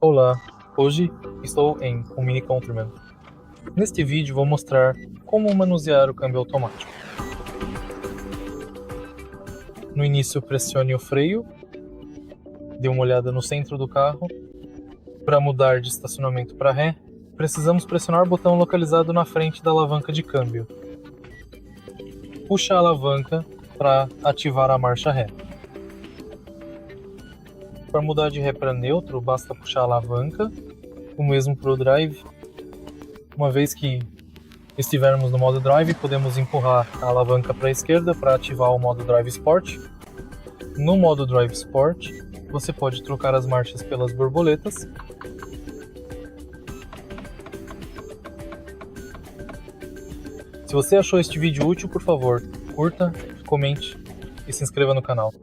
Olá, hoje estou em um MINI Countryman. Neste vídeo vou mostrar como manusear o câmbio automático. No início pressione o freio, dê uma olhada no centro do carro. Para mudar de estacionamento para ré, precisamos pressionar o botão localizado na frente da alavanca de câmbio. Puxe a alavanca para ativar a marcha ré. Para mudar de ré para neutro, basta puxar a alavanca, o mesmo para o drive. Uma vez que estivermos no modo drive, podemos empurrar a alavanca para a esquerda para ativar o modo drive sport. No modo drive sport, você pode trocar as marchas pelas borboletas. Se você achou este vídeo útil, por favor, curta, comente e se inscreva no canal.